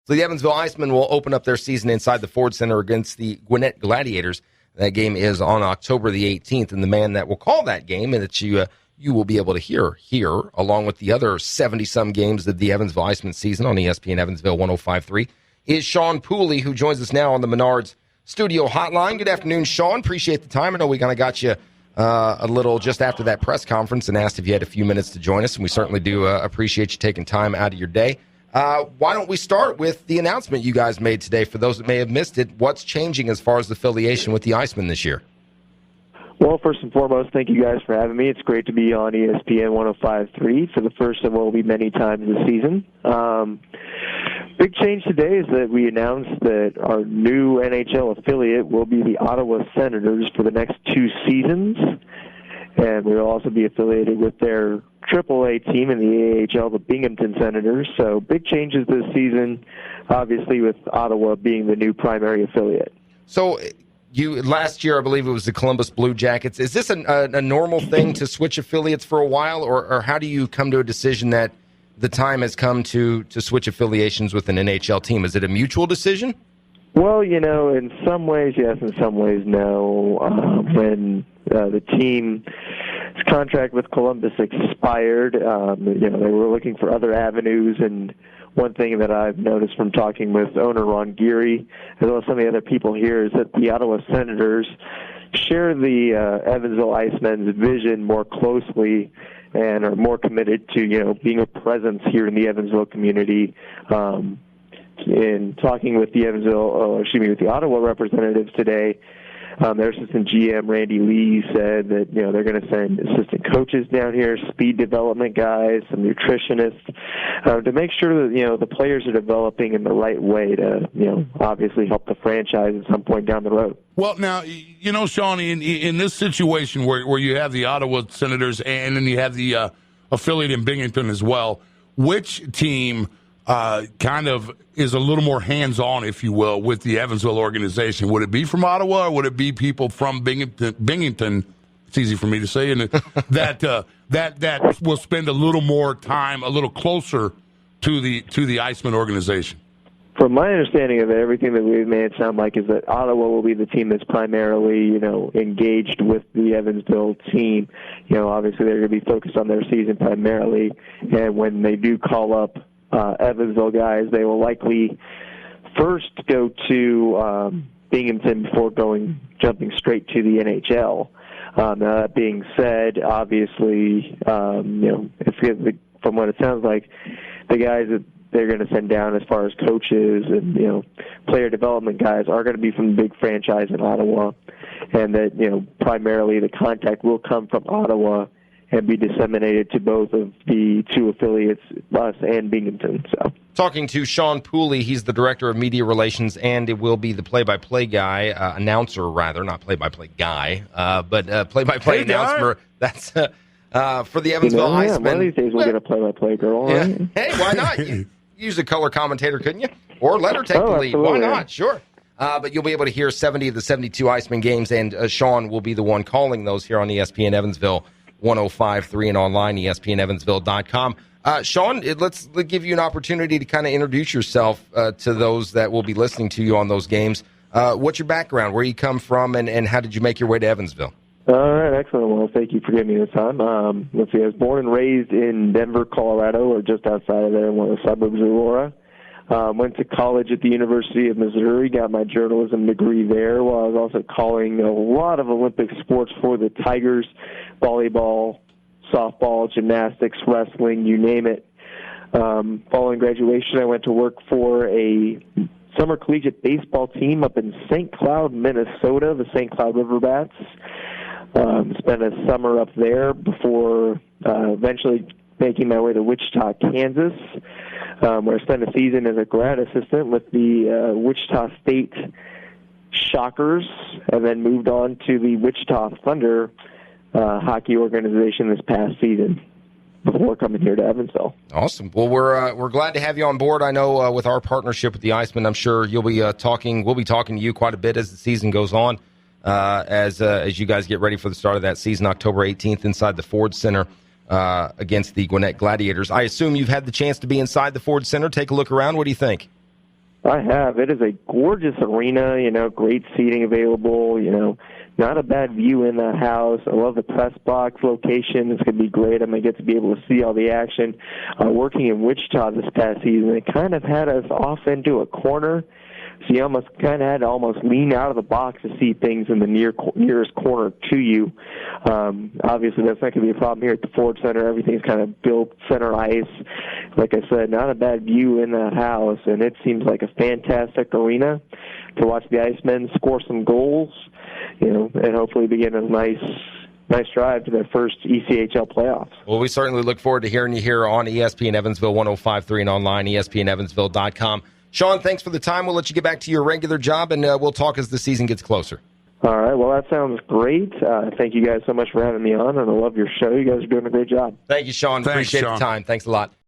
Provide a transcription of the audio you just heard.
So the Evansville IceMen will open up their season inside the Ford Center against the Gwinnett Gladiators. That game is on October the 18th, and the man that will call that game and that you will be able to hear here, along with the other 70-some games of the Evansville IceMen season on ESPN Evansville 105.3, is Sean Pooley, who joins us now on the Menards Studio Hotline. Good afternoon, Sean. Appreciate the time. I know we kind of got you a little just after that press conference and asked if you had a few minutes to join us, and we certainly do appreciate you taking time out of your day. Why don't we start with the announcement you guys made today? For those that may have missed it, what's changing as far as the affiliation with the IceMen this year? Well, first and foremost, thank you guys for having me. It's great to be on ESPN 105.3 for the first of what will be many times this season. Big change today is that we announced that our new NHL affiliate will be the Ottawa Senators for the next 2 seasons, and we'll also be affiliated with their AAA team in the AHL, the Binghamton Senators. So big changes this season, obviously with Ottawa being the new primary affiliate. So last year, I believe it was the Columbus Blue Jackets. Is this a normal thing to switch affiliates for a while, or how do you come to a decision that the time has come to switch affiliations with an NHL team? Is it a mutual decision? Well, in some ways, yes, in some ways, no. When the team's contract with Columbus expired, they were looking for other avenues, and one thing that I've noticed from talking with owner Ron Geary, as well as some of the other people here, is that the Ottawa Senators share the Evansville IceMen's vision more closely and are more committed to, being a presence here in the Evansville community. In talking with with the Ottawa representatives today, their assistant GM, Randy Lee, said that, they're going to send assistant coaches down here, speed development guys, some nutritionists, to make sure that, the players are developing in the right way to, obviously help the franchise at some point down the road. Well, now, Sean, in this situation where you have the Ottawa Senators and then you have the affiliate in Binghamton as well, which team kind of is a little more hands-on, if you will, with the Evansville organization? Would it be from Ottawa, or would it be people from Binghamton? It's easy for me to say, and that will spend a little more time, a little closer to the IceMen organization. From my understanding of it, everything that we've made it sound like is that Ottawa will be the team that's primarily, engaged with the Evansville team. Obviously they're going to be focused on their season primarily, and when they do call up Evansville guys, they will likely first go to Binghamton before jumping straight to the NHL. Now, that being said, obviously, from what it sounds like, the guys that they're going to send down as far as coaches and player development guys are going to be from the big franchise in Ottawa, and that primarily the contact will come from Ottawa and be disseminated to both of the 2 affiliates, us and Binghamton. So, talking to Sean Pooley, he's the director of media relations, and it will be the play-by-play guy, announcer rather, not play-by-play guy, but play-by-play announcer. That's for the Evansville IceMen. One of these days we'll get a play-by-play girl. Yeah. Right? Hey, why not? You use a color commentator, couldn't you? Or let her take the lead. Why not? Sure. But you'll be able to hear 70 of the 72 IceMen games, and Sean will be the one calling those here on ESPN Evansville 105.3 and online, ESPNEvansville.com. Sean, let's give you an opportunity to kind of introduce yourself to those that will be listening to you on those games. What's your background? Where you come from, and how did you make your way to Evansville? All right, excellent. Well, thank you for giving me the time. Let's see, I was born and raised in Denver, Colorado, or just outside of there in one of the suburbs of Aurora. Went to college at the University of Missouri, got my journalism degree there, while I was also calling a lot of Olympic sports for the Tigers, volleyball, softball, gymnastics, wrestling, you name it. Following graduation, I went to work for a summer collegiate baseball team up in St. Cloud, Minnesota, the St. Cloud Riverbats. Spent a summer up there before eventually making my way to Wichita, Kansas, where I spent a season as a grad assistant with the Wichita State Shockers, and then moved on to the Wichita Thunder hockey organization this past season before coming here to Evansville. Awesome. Well, we're glad to have you on board. I know with our partnership with the IceMen, I'm sure you'll be we'll be talking to you quite a bit as the season goes on, as you guys get ready for the start of that season, October 18th, inside the Ford Center against the Gwinnett Gladiators. I assume you've had the chance to be inside the Ford Center. Take a look around. What do you think? I have. It is a gorgeous arena, great seating available, not a bad view in that house. I love the press box location. It's going to be great. I'm going to get to be able to see all the action. Working in Wichita this past season, it kind of had us off into a corner. So you almost kind of had to almost lean out of the box to see things in the nearest corner to you. Obviously, that's not going to be a problem here at the Ford Center. Everything's kind of built center ice. Like I said, not a bad view in that house, and it seems like a fantastic arena to watch the IceMen score some goals, and hopefully begin a nice drive to their first ECHL playoffs. Well, we certainly look forward to hearing you here on ESPN Evansville 105.3 and online, ESPNEvansville.com. Sean, thanks for the time. We'll let you get back to your regular job, and we'll talk as the season gets closer. All right. Well, that sounds great. Thank you guys so much for having me on, and I love your show. You guys are doing a great job. Thank you, Sean. Thanks, Appreciate Sean. the time. Thanks a lot.